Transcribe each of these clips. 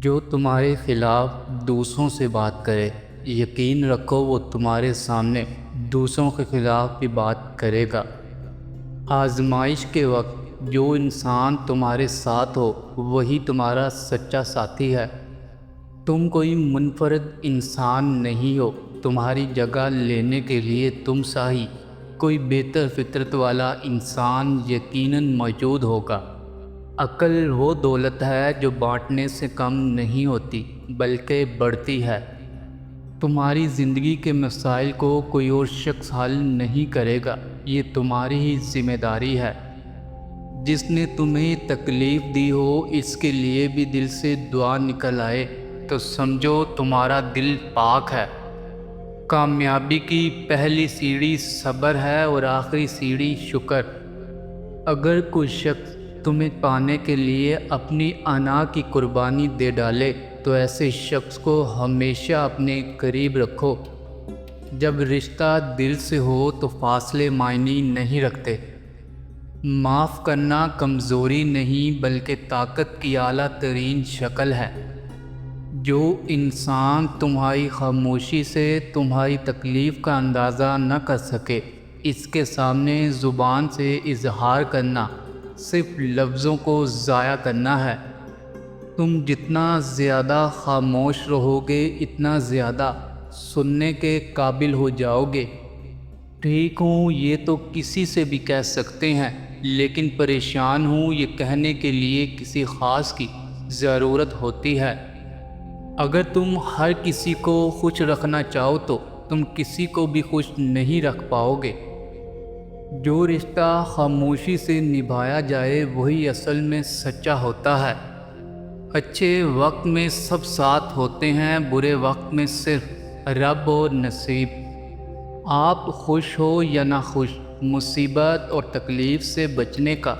جو تمہارے خلاف دوسروں سے بات کرے، یقین رکھو وہ تمہارے سامنے دوسروں کے خلاف بھی بات کرے گا۔ آزمائش کے وقت جو انسان تمہارے ساتھ ہو وہی تمہارا سچا ساتھی ہے۔ تم کوئی منفرد انسان نہیں ہو، تمہاری جگہ لینے کے لیے تم سا ہی کوئی بہتر فطرت والا انسان یقیناً موجود ہوگا۔ عقل وہ دولت ہے جو بانٹنے سے کم نہیں ہوتی بلکہ بڑھتی ہے۔ تمہاری زندگی کے مسائل کو کوئی اور شخص حل نہیں کرے گا، یہ تمہاری ہی ذمہ داری ہے۔ جس نے تمہیں تکلیف دی ہو اس کے لیے بھی دل سے دعا نکل آئے تو سمجھو تمہارا دل پاک ہے۔ کامیابی کی پہلی سیڑھی صبر ہے اور آخری سیڑھی شکر۔ اگر کوئی شخص تمہیں پانے کے لیے اپنی انا کی قربانی دے ڈالے تو ایسے شخص کو ہمیشہ اپنے قریب رکھو۔ جب رشتہ دل سے ہو تو فاصلے معنی نہیں رکھتے۔ معاف کرنا کمزوری نہیں بلکہ طاقت کی اعلیٰ ترین شکل ہے۔ جو انسان تمہاری خاموشی سے تمہاری تکلیف کا اندازہ نہ کر سکے، اس کے سامنے زبان سے اظہار کرنا صرف لفظوں کو ضائع کرنا ہے۔ تم جتنا زیادہ خاموش رہو گے اتنا زیادہ سننے کے قابل ہو جاؤ گے۔ ٹھیک ہوں یہ تو کسی سے بھی کہہ سکتے ہیں، لیکن پریشان ہوں یہ کہنے کے لیے کسی خاص کی ضرورت ہوتی ہے۔ اگر تم ہر کسی کو خوش رکھنا چاہو تو تم کسی کو بھی خوش نہیں رکھ پاؤ گے۔ جو رشتہ خاموشی سے نبھایا جائے وہی اصل میں سچا ہوتا ہے۔ اچھے وقت میں سب ساتھ ہوتے ہیں، برے وقت میں صرف رب اور نصیب۔ آپ خوش ہو یا نہ خوش، مصیبت اور تکلیف سے بچنے کا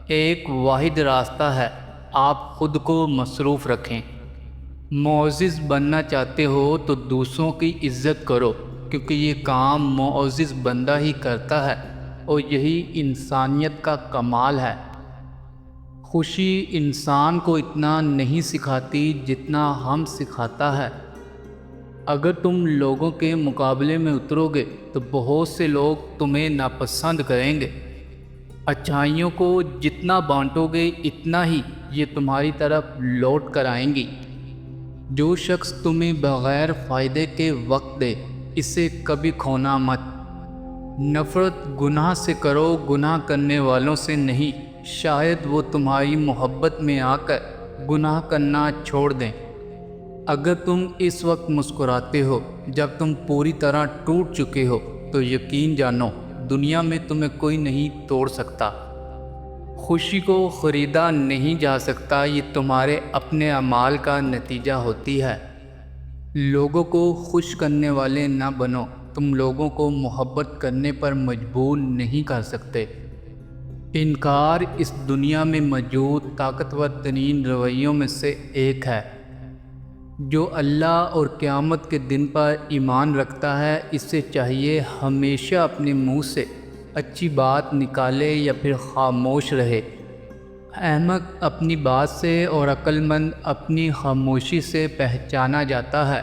ایک واحد راستہ ہے، آپ خود کو مصروف رکھیں۔ معزز بننا چاہتے ہو تو دوسروں کی عزت کرو، کیونکہ یہ کام معزز بندہ ہی کرتا ہے اور یہی انسانیت کا کمال ہے۔ خوشی انسان کو اتنا نہیں سکھاتی جتنا ہم سکھاتا ہے۔ اگر تم لوگوں کے مقابلے میں اترو گے تو بہت سے لوگ تمہیں ناپسند کریں گے۔ اچھائیوں کو جتنا بانٹو گے اتنا ہی یہ تمہاری طرف لوٹ کر آئیں گی۔ جو شخص تمہیں بغیر فائدے کے وقت دے اسے کبھی کھونا مت۔ نفرت گناہ سے کرو، گناہ کرنے والوں سے نہیں، شاید وہ تمہاری محبت میں آ کر گناہ کرنا چھوڑ دیں۔ اگر تم اس وقت مسکراتے ہو جب تم پوری طرح ٹوٹ چکے ہو تو یقین جانو دنیا میں تمہیں کوئی نہیں توڑ سکتا۔ خوشی کو خریدا نہیں جا سکتا، یہ تمہارے اپنے اعمال کا نتیجہ ہوتی ہے۔ لوگوں کو خوش کرنے والے نہ بنو، تم لوگوں کو محبت کرنے پر مجبور نہیں کر سکتے۔ انکار اس دنیا میں موجود طاقتور ترین رویوں میں سے ایک ہے۔ جو اللہ اور قیامت کے دن پر ایمان رکھتا ہے اسے چاہیے ہمیشہ اپنے منہ سے اچھی بات نکالے یا پھر خاموش رہے۔ احمق اپنی بات سے اور عقل مند اپنی خاموشی سے پہچانا جاتا ہے۔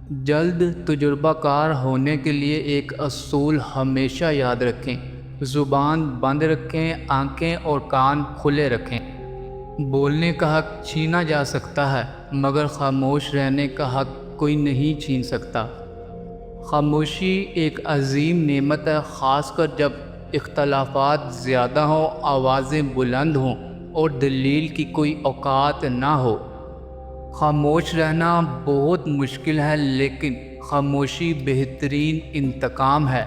جلد تجربہ کار ہونے کے لیے ایک اصول ہمیشہ یاد رکھیں، زبان بند رکھیں، آنکھیں اور کان کھلے رکھیں۔ بولنے کا حق چھینا جا سکتا ہے مگر خاموش رہنے کا حق کوئی نہیں چھین سکتا۔ خاموشی ایک عظیم نعمت ہے، خاص کر جب اختلافات زیادہ ہوں، آوازیں بلند ہوں اور دلیل کی کوئی اوقات نہ ہو۔ خاموش رہنا بہت مشکل ہے لیکن خاموشی بہترین انتقام ہے۔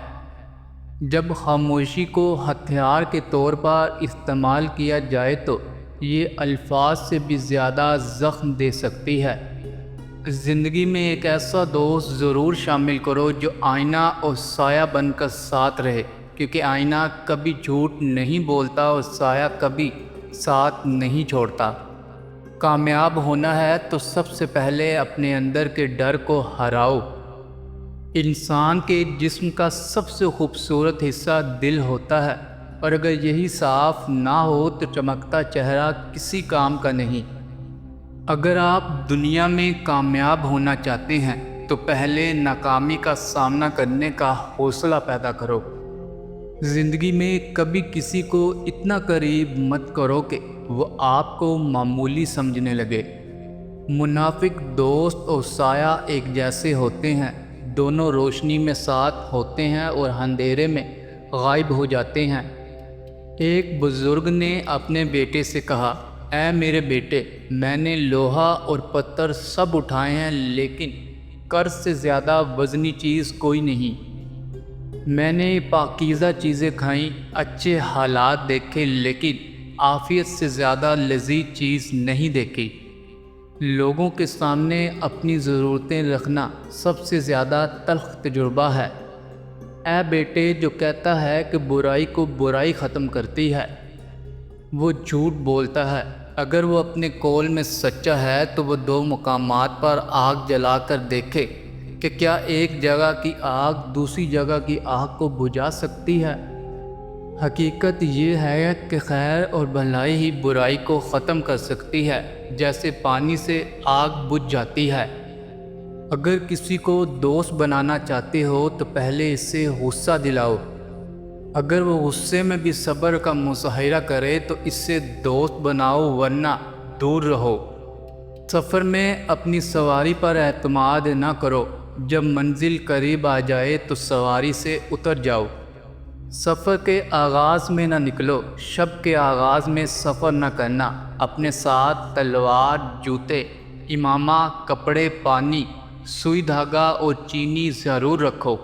جب خاموشی کو ہتھیار کے طور پر استعمال کیا جائے تو یہ الفاظ سے بھی زیادہ زخم دے سکتی ہے۔ زندگی میں ایک ایسا دوست ضرور شامل کرو جو آئینہ اور سایہ بن کر ساتھ رہے، کیونکہ آئینہ کبھی جھوٹ نہیں بولتا اور سایہ کبھی ساتھ نہیں چھوڑتا۔ کامیاب ہونا ہے تو سب سے پہلے اپنے اندر کے ڈر کو ہراؤ۔ انسان کے جسم کا سب سے خوبصورت حصہ دل ہوتا ہے، اور اگر یہی صاف نہ ہو تو چمکتا چہرہ کسی کام کا نہیں۔ اگر آپ دنیا میں کامیاب ہونا چاہتے ہیں تو پہلے ناکامی کا سامنا کرنے کا حوصلہ پیدا کرو۔ زندگی میں کبھی کسی کو اتنا قریب مت کرو کہ وہ آپ کو معمولی سمجھنے لگے۔ منافق دوست اور سایہ ایک جیسے ہوتے ہیں، دونوں روشنی میں ساتھ ہوتے ہیں اور اندھیرے میں غائب ہو جاتے ہیں۔ ایک بزرگ نے اپنے بیٹے سے کہا، اے میرے بیٹے، میں نے لوہا اور پتھر سب اٹھائے ہیں لیکن قرض سے زیادہ وزنی چیز کوئی نہیں۔ میں نے پاکیزہ چیزیں کھائیں، اچھے حالات دیکھے لیکن عافیت سے زیادہ لذیذ چیز نہیں دیکھی۔ لوگوں کے سامنے اپنی ضرورتیں رکھنا سب سے زیادہ تلخ تجربہ ہے۔ اے بیٹے، جو کہتا ہے کہ برائی کو برائی ختم کرتی ہے، وہ جھوٹ بولتا ہے۔ اگر وہ اپنے قول میں سچا ہے تو وہ 2 مقامات پر آگ جلا کر دیکھے کہ کیا ایک جگہ کی آگ دوسری جگہ کی آگ کو بجھا سکتی ہے۔ حقیقت یہ ہے کہ خیر اور بھلائی ہی برائی کو ختم کر سکتی ہے، جیسے پانی سے آگ بجھ جاتی ہے۔ اگر کسی کو دوست بنانا چاہتے ہو تو پہلے اس سے غصہ دلاؤ۔ اگر وہ غصے میں بھی صبر کا مظاہرہ کرے تو اس سے دوست بناؤ، ورنہ دور رہو۔ سفر میں اپنی سواری پر اعتماد نہ کرو، جب منزل قریب آ جائے تو سواری سے اتر جاؤ۔ سفر کے آغاز میں نہ نکلو، شب کے آغاز میں سفر نہ کرنا۔ اپنے ساتھ تلوار، جوتے، امامہ، کپڑے، پانی، سوئی دھاگا اور چینی ضرور رکھو۔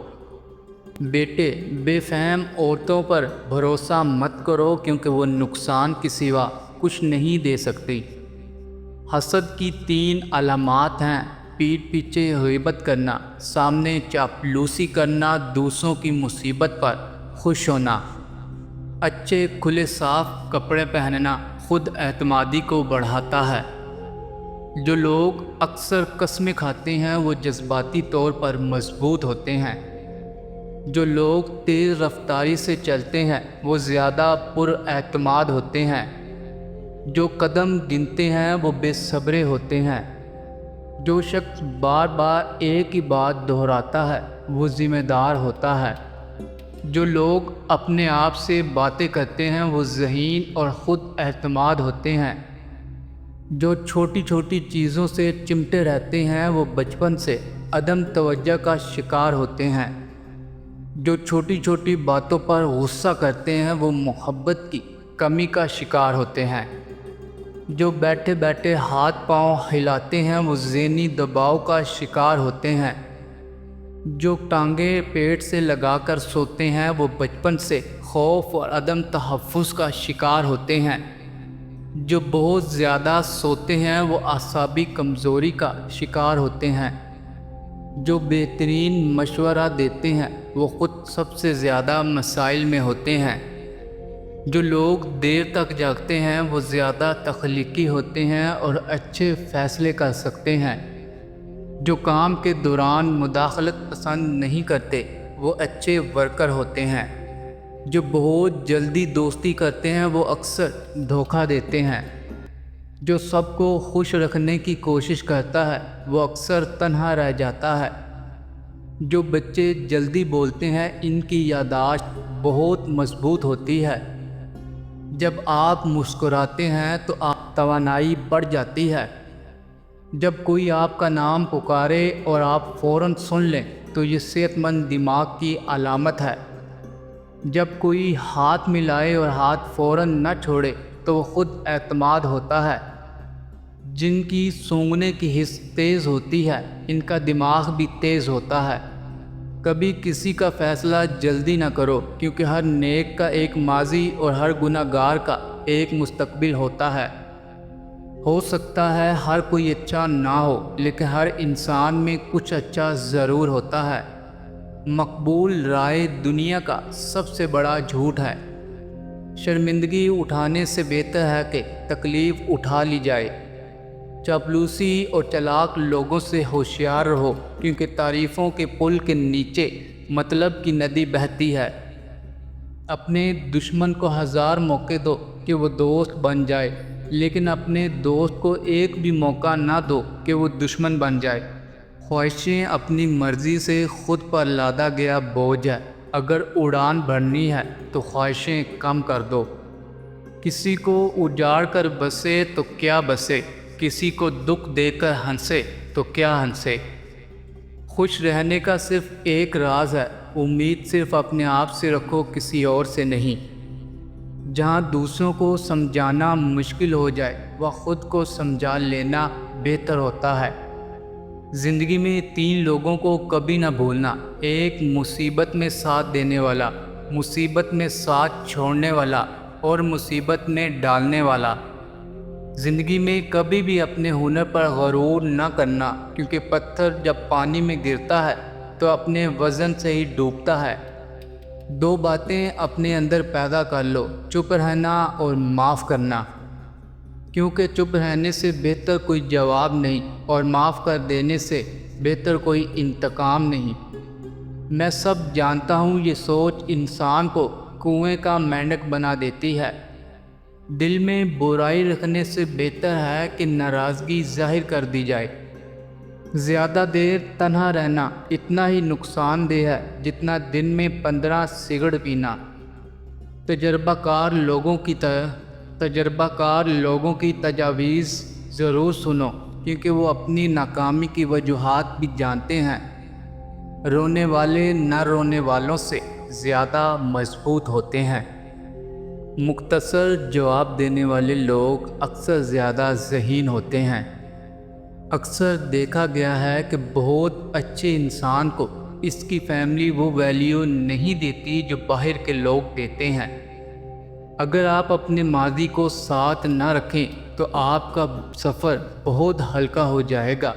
بیٹے، بے فہم عورتوں پر بھروسہ مت کرو کیونکہ وہ نقصان کے سوا کچھ نہیں دے سکتی۔ حسد کی 3 علامات ہیں: پیٹھ پیچھے غیبت کرنا، سامنے چاپلوسی کرنا، دوسروں کی مصیبت پر خوش ہونا۔ اچھے کھلے صاف کپڑے پہننا خود اعتمادی کو بڑھاتا ہے۔ جو لوگ اکثر قسمیں کھاتے ہیں وہ جذباتی طور پر مضبوط ہوتے ہیں۔ جو لوگ تیز رفتاری سے چلتے ہیں وہ زیادہ پر اعتماد ہوتے ہیں۔ جو قدم گنتے ہیں وہ بے صبرے ہوتے ہیں۔ جو شخص بار بار ایک ہی بات دہراتا ہے وہ ذمہ دار ہوتا ہے۔ جو لوگ اپنے آپ سے باتیں کرتے ہیں وہ ذہین اور خود اعتماد ہوتے ہیں۔ جو چھوٹی چھوٹی چیزوں سے چمٹے رہتے ہیں وہ بچپن سے عدم توجہ کا شکار ہوتے ہیں۔ جو چھوٹی چھوٹی باتوں پر غصہ کرتے ہیں وہ محبت کی کمی کا شکار ہوتے ہیں۔ جو بیٹھے بیٹھے ہاتھ پاؤں ہلاتے ہیں وہ ذہنی دباؤ کا شکار ہوتے ہیں۔ جو ٹانگیں پیٹ سے لگا کر سوتے ہیں وہ بچپن سے خوف اور عدم تحفظ کا شکار ہوتے ہیں۔ جو بہت زیادہ سوتے ہیں وہ اعصابی کمزوری کا شکار ہوتے ہیں۔ جو بہترین مشورہ دیتے ہیں وہ خود سب سے زیادہ مسائل میں ہوتے ہیں۔ جو لوگ دیر تک جاگتے ہیں وہ زیادہ تخلیقی ہوتے ہیں اور اچھے فیصلے کر سکتے ہیں۔ جو کام کے دوران مداخلت پسند نہیں کرتے وہ اچھے ورکر ہوتے ہیں۔ جو بہت جلدی دوستی کرتے ہیں وہ اکثر دھوکہ دیتے ہیں۔ جو سب کو خوش رکھنے کی کوشش کرتا ہے وہ اکثر تنہا رہ جاتا ہے۔ جو بچے جلدی بولتے ہیں ان کی یادداشت بہت مضبوط ہوتی ہے۔ جب آپ مسکراتے ہیں تو آپ توانائی بڑھ جاتی ہے۔ جب کوئی آپ کا نام پکارے اور آپ فوراً سن لیں تو یہ صحت مند دماغ کی علامت ہے۔ جب کوئی ہاتھ ملائے اور ہاتھ فوراً نہ چھوڑے تو وہ خود اعتماد ہوتا ہے۔ جن کی سونگھنے کی حس تیز ہوتی ہے ان کا دماغ بھی تیز ہوتا ہے۔ کبھی کسی کا فیصلہ جلدی نہ کرو کیونکہ ہر نیک کا ایک ماضی اور ہر گناہ گار کا ایک مستقبل ہوتا ہے۔ ہو سکتا ہے ہر کوئی اچھا نہ ہو لیکن ہر انسان میں کچھ اچھا ضرور ہوتا ہے۔ مقبول رائے دنیا کا سب سے بڑا جھوٹ ہے۔ شرمندگی اٹھانے سے بہتر ہے کہ تکلیف اٹھا لی جائے۔ چاپلوسی اور چلاک لوگوں سے ہوشیار رہو کیونکہ تعریفوں کے پل کے نیچے مطلب کی ندی بہتی ہے۔ اپنے دشمن کو 1000 موقع دو کہ وہ دوست بن جائے لیکن اپنے دوست کو ایک بھی موقع نہ دو کہ وہ دشمن بن جائے۔ خواہشیں اپنی مرضی سے خود پر لادا گیا بوجھ ہے۔ اگر اڑان بھرنی ہے تو خواہشیں کم کر دو۔ کسی کو اجاڑ کر بسے تو کیا بسے، کسی کو دکھ دے کر ہنسے تو کیا ہنسے۔ خوش رہنے کا صرف ایک راز ہے، امید صرف اپنے آپ سے رکھو، کسی اور سے نہیں۔ جہاں دوسروں کو سمجھانا مشکل ہو جائے وہ خود کو سمجھا لینا بہتر ہوتا ہے۔ زندگی میں 3 لوگوں کو کبھی نہ بھولنا، ایک مصیبت میں ساتھ دینے والا، مصیبت میں ساتھ چھوڑنے والا اور مصیبت میں ڈالنے والا۔ زندگی میں کبھی بھی اپنے ہنر پر غرور نہ کرنا، کیونکہ پتھر جب پانی میں گرتا ہے تو اپنے وزن سے ہی ڈوبتا ہے۔ 2 باتیں اپنے اندر پیدا کر لو، چپ رہنا اور معاف کرنا، کیونکہ چپ رہنے سے بہتر کوئی جواب نہیں اور معاف کر دینے سے بہتر کوئی انتقام نہیں۔ میں سب جانتا ہوں یہ سوچ انسان کو کنویں کا مینڈک بنا دیتی ہے۔ دل میں برائی رکھنے سے بہتر ہے کہ ناراضگی ظاہر کر دی جائے۔ زیادہ دیر تنہا رہنا اتنا ہی نقصان دہ ہے جتنا دن میں 15 سگرٹ پینا۔ تجربہ کار لوگوں کی تجاویز ضرور سنو، کیونکہ وہ اپنی ناکامی کی وجوہات بھی جانتے ہیں۔ رونے والے نہ رونے والوں سے زیادہ مضبوط ہوتے ہیں۔ مختصر جواب دینے والے لوگ اکثر زیادہ ذہین ہوتے ہیں۔ اکثر دیکھا گیا ہے کہ بہت اچھے انسان کو اس کی فیملی وہ ویلیو نہیں دیتی جو باہر کے لوگ دیتے ہیں۔ اگر آپ اپنے ماضی کو ساتھ نہ رکھیں تو آپ کا سفر بہت ہلکا ہو جائے گا۔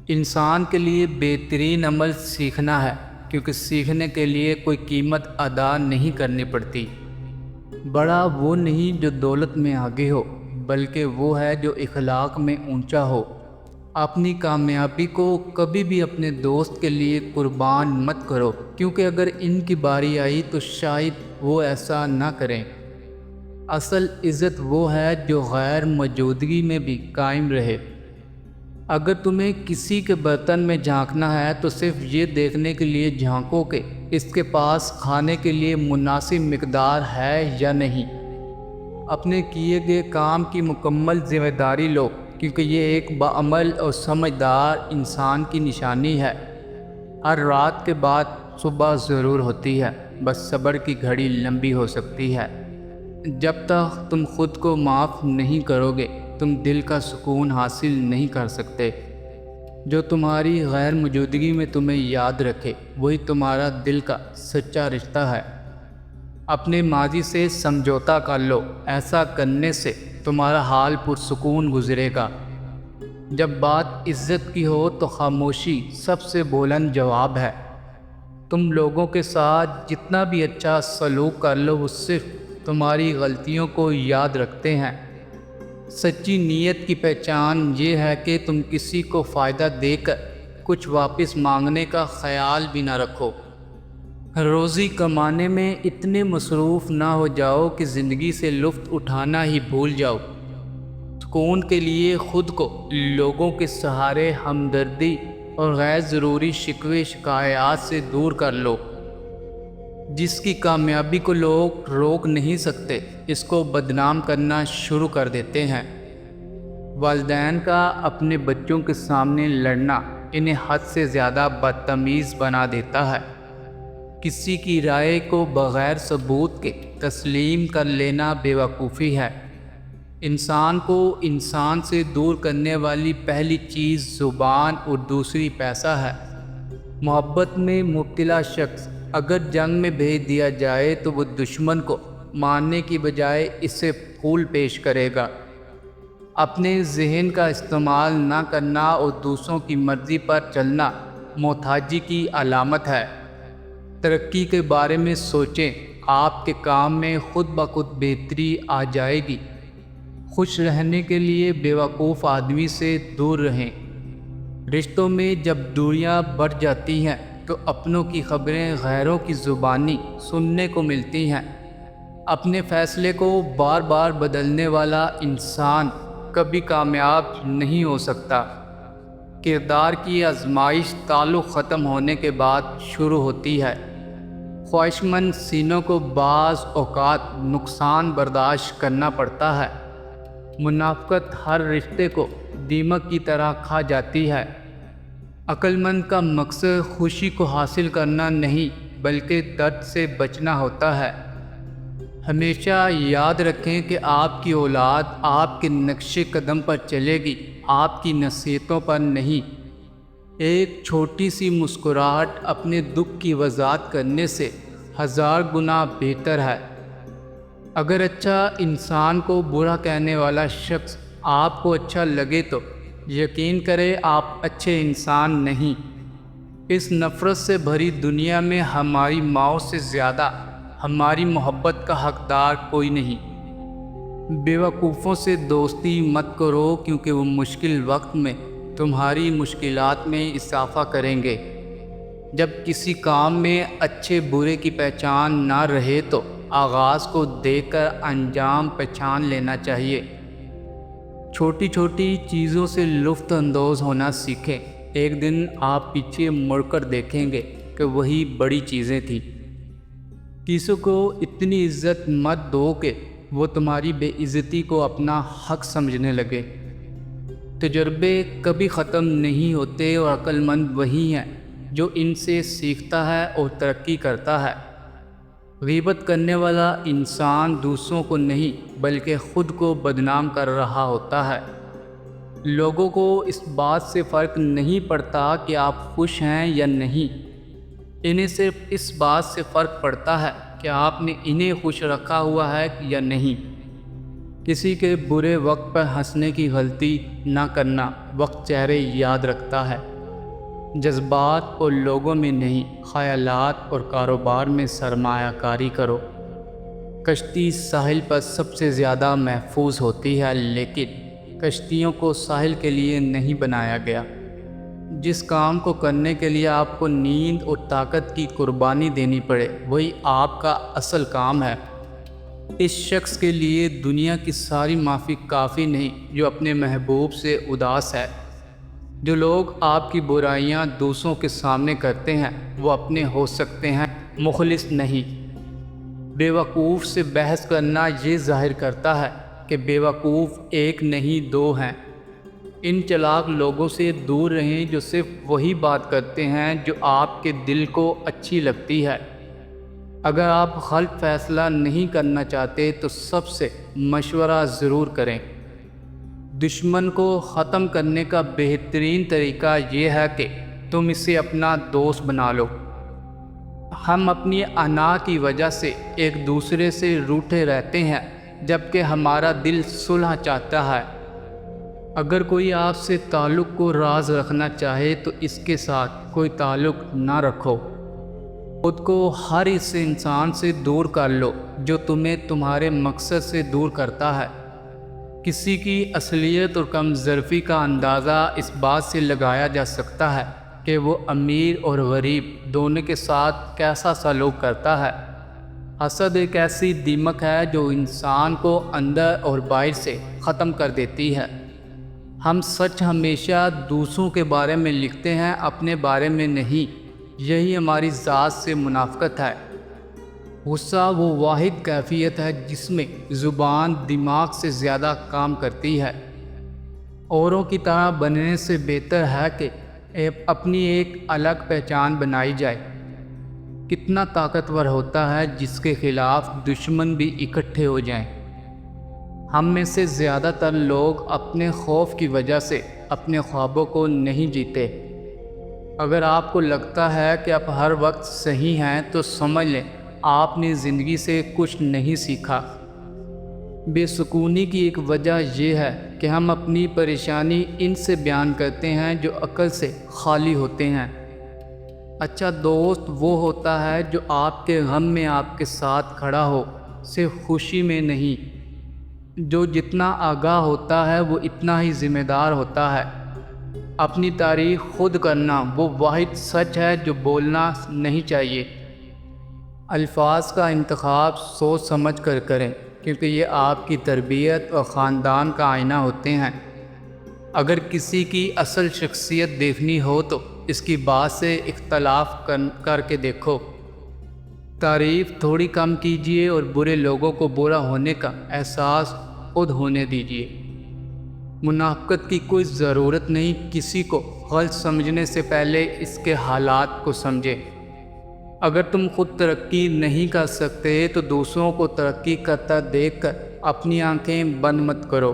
انسان کے لیے بہترین عمل سیکھنا ہے، کیونکہ سیکھنے کے لیے کوئی قیمت ادا نہیں کرنی پڑتی۔ بڑا وہ نہیں جو دولت میں آگے ہو، بلکہ وہ ہے جو اخلاق میں اونچا ہو۔ اپنی کامیابی کو کبھی بھی اپنے دوست کے لیے قربان مت کرو، کیونکہ اگر ان کی باری آئی تو شاید وہ ایسا نہ کریں۔ اصل عزت وہ ہے جو غیر موجودگی میں بھی قائم رہے۔ اگر تمہیں کسی کے برتن میں جھانکنا ہے تو صرف یہ دیکھنے کے لیے جھانکو کہ اس کے پاس کھانے کے لیے مناسب مقدار ہے یا نہیں۔ اپنے کیے گئے کام کی مکمل ذمہ داری لو، کیونکہ یہ ایک باعمل اور سمجھدار انسان کی نشانی ہے۔ ہر رات کے بعد صبح ضرور ہوتی ہے، بس صبر کی گھڑی لمبی ہو سکتی ہے۔ جب تک تم خود کو معاف نہیں کرو گے تم دل کا سکون حاصل نہیں کر سکتے۔ جو تمہاری غیر موجودگی میں تمہیں یاد رکھے وہی تمہارا دل کا سچا رشتہ ہے۔ اپنے ماضی سے سمجھوتا کر لو، ایسا کرنے سے تمہارا حال پرسکون گزرے گا۔ جب بات عزت کی ہو تو خاموشی سب سے بلند جواب ہے۔ تم لوگوں کے ساتھ جتنا بھی اچھا سلوک کر لو وہ صرف تمہاری غلطیوں کو یاد رکھتے ہیں۔ سچی نیت کی پہچان یہ ہے کہ تم کسی کو فائدہ دے کر کچھ واپس مانگنے کا خیال بھی نہ رکھو۔ روزی کمانے میں اتنے مصروف نہ ہو جاؤ کہ زندگی سے لطف اٹھانا ہی بھول جاؤ۔ سکون کے لیے خود کو لوگوں کے سہارے ہمدردی اور غیر ضروری شکوے شکایات سے دور کر لو۔ جس کی کامیابی کو لوگ روک نہیں سکتے اس کو بدنام کرنا شروع کر دیتے ہیں۔ والدین کا اپنے بچوں کے سامنے لڑنا انہیں حد سے زیادہ بدتمیز بنا دیتا ہے۔ کسی کی رائے کو بغیر ثبوت کے تسلیم کر لینا بیوقوفی ہے۔ انسان کو انسان سے دور کرنے والی پہلی چیز زبان اور دوسری پیسہ ہے۔ محبت میں مبتلا شخص اگر جنگ میں بھیج دیا جائے تو وہ دشمن کو مارنے کی بجائے اسے پھول پیش کرے گا۔ اپنے ذہن کا استعمال نہ کرنا اور دوسروں کی مرضی پر چلنا محتاجی کی علامت ہے۔ ترقی کے بارے میں سوچیں، آپ کے کام میں خود بخود بہتری آ جائے گی۔ خوش رہنے کے لیے بیوقوف آدمی سے دور رہیں۔ رشتوں میں جب دوریاں بڑھ جاتی ہیں تو اپنوں کی خبریں غیروں کی زبانی سننے کو ملتی ہیں۔ اپنے فیصلے کو بار بار بدلنے والا انسان کبھی کامیاب نہیں ہو سکتا۔ کردار کی آزمائش تعلق ختم ہونے کے بعد شروع ہوتی ہے۔ خواہش مند سینوں کو بعض اوقات نقصان برداشت کرنا پڑتا ہے۔ منافقت ہر رشتے کو دیمک کی طرح کھا جاتی ہے۔ عقل مند کا مقصد خوشی کو حاصل کرنا نہیں بلکہ درد سے بچنا ہوتا ہے۔ ہمیشہ یاد رکھیں کہ آپ کی اولاد آپ کے نقش قدم پر چلے گی، آپ کی نصیحتوں پر نہیں۔ ایک چھوٹی سی مسکراہٹ اپنے دکھ کی وضاحت کرنے سے 1000 گنا بہتر ہے۔ اگر اچھا انسان کو برا کہنے والا شخص آپ کو اچھا لگے تو یقین کریں آپ اچھے انسان نہیں۔ اس نفرت سے بھری دنیا میں ہماری ماؤں سے زیادہ ہماری محبت کا حقدار کوئی نہیں۔ بیوقوفوں سے دوستی مت کرو کیونکہ وہ مشکل وقت میں تمہاری مشکلات میں اضافہ کریں گے۔ جب کسی کام میں اچھے برے کی پہچان نہ رہے تو آغاز کو دیکھ کر انجام پہچان لینا چاہیے۔ چھوٹی چھوٹی چیزوں سے لطف اندوز ہونا سیکھیں۔ ایک دن آپ پیچھے مڑ کر دیکھیں گے کہ وہی بڑی چیزیں تھیں۔ کسی کو اتنی عزت مت دو کہ وہ تمہاری بے عزتی کو اپنا حق سمجھنے لگے۔ تجربے کبھی ختم نہیں ہوتے اور عقل مند وہی ہیں جو ان سے سیکھتا ہے اور ترقی کرتا ہے۔ غیبت کرنے والا انسان دوسروں کو نہیں بلکہ خود کو بدنام کر رہا ہوتا ہے۔ لوگوں کو اس بات سے فرق نہیں پڑتا کہ آپ خوش ہیں یا نہیں، انہیں صرف اس بات سے فرق پڑتا ہے کہ آپ نے انہیں خوش رکھا ہوا ہے یا نہیں۔ کسی کے برے وقت پر ہنسنے کی غلطی نہ کرنا، وقت چہرے یاد رکھتا ہے۔ جذبات اور لوگوں میں نہیں، خیالات اور کاروبار میں سرمایہ کاری کرو۔ کشتی ساحل پر سب سے زیادہ محفوظ ہوتی ہے لیکن کشتیوں کو ساحل کے لیے نہیں بنایا گیا۔ جس کام کو کرنے کے لیے آپ کو نیند اور طاقت کی قربانی دینی پڑے وہی آپ کا اصل کام ہے۔ اس شخص کے لیے دنیا کی ساری معافی کافی نہیں جو اپنے محبوب سے اداس ہے۔ جو لوگ آپ کی برائیاں دوسروں کے سامنے کرتے ہیں وہ اپنے ہو سکتے ہیں، مخلص نہیں۔ بیوقوف سے بحث کرنا یہ ظاہر کرتا ہے کہ بیوقوف ایک نہیں دو ہیں۔ ان چلاک لوگوں سے دور رہیں جو صرف وہی بات کرتے ہیں جو آپ کے دل کو اچھی لگتی ہے۔ اگر آپ غلط فیصلہ نہیں کرنا چاہتے تو سب سے مشورہ ضرور کریں۔ دشمن کو ختم کرنے کا بہترین طریقہ یہ ہے کہ تم اسے اپنا دوست بنا لو۔ ہم اپنی انا کی وجہ سے ایک دوسرے سے روٹھے رہتے ہیں جبکہ ہمارا دل صلح چاہتا ہے۔ اگر کوئی آپ سے تعلق کو راز رکھنا چاہے تو اس کے ساتھ کوئی تعلق نہ رکھو۔ خود کو ہر اس انسان سے دور کر لو جو تمہیں تمہارے مقصد سے دور کرتا ہے۔ کسی کی اصلیت اور کم ظرفی کا اندازہ اس بات سے لگایا جا سکتا ہے کہ وہ امیر اور غریب دونوں کے ساتھ کیسا سلوک کرتا ہے۔ حسد ایک ایسی دیمک ہے جو انسان کو اندر اور باہر سے ختم کر دیتی ہے۔ ہم سچ ہمیشہ دوسروں کے بارے میں لکھتے ہیں، اپنے بارے میں نہیں۔ یہی ہماری ذات سے منافقت ہے۔ غصہ وہ واحد کیفیت ہے جس میں زبان دماغ سے زیادہ کام کرتی ہے۔ اوروں کی طرح بننے سے بہتر ہے کہ اپنی ایک الگ پہچان بنائی جائے۔ کتنا طاقتور ہوتا ہے جس کے خلاف دشمن بھی اکٹھے ہو جائیں۔ ہم میں سے زیادہ تر لوگ اپنے خوف کی وجہ سے اپنے خوابوں کو نہیں جیتے۔ اگر آپ کو لگتا ہے کہ آپ ہر وقت صحیح ہیں تو سمجھ لیں آپ نے زندگی سے کچھ نہیں سیکھا۔ بے سکونی کی ایک وجہ یہ ہے کہ ہم اپنی پریشانی ان سے بیان کرتے ہیں جو عقل سے خالی ہوتے ہیں۔ اچھا دوست وہ ہوتا ہے جو آپ کے غم میں آپ کے ساتھ کھڑا ہو، صرف خوشی میں نہیں۔ جو جتنا آگاہ ہوتا ہے وہ اتنا ہی ذمہ دار ہوتا ہے۔ اپنی تعریف خود کرنا وہ واحد سچ ہے جو بولنا نہیں چاہیے۔ الفاظ کا انتخاب سوچ سمجھ کر کریں، کیونکہ یہ آپ کی تربیت اور خاندان کا آئینہ ہوتے ہیں۔ اگر کسی کی اصل شخصیت دیکھنی ہو تو اس کی بات سے اختلاف کر کے دیکھو۔ تعریف تھوڑی کم کیجیے اور برے لوگوں کو برا ہونے کا احساس خود ہونے دیجیے۔ منافقت کی کوئی ضرورت نہیں، کسی کو غلط سمجھنے سے پہلے اس کے حالات کو سمجھیں۔ اگر تم خود ترقی نہیں کر سکتے تو دوسروں کو ترقی کرتا دیکھ کر اپنی آنکھیں بند مت کرو۔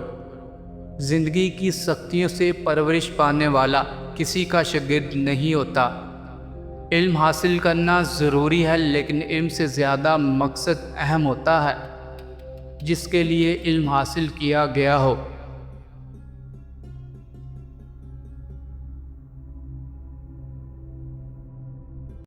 زندگی کی سختیوں سے پرورش پانے والا کسی کا شاگرد نہیں ہوتا۔ علم حاصل کرنا ضروری ہے، لیکن علم سے زیادہ مقصد اہم ہوتا ہے۔ جس کے لیے علم حاصل کیا گیا ہو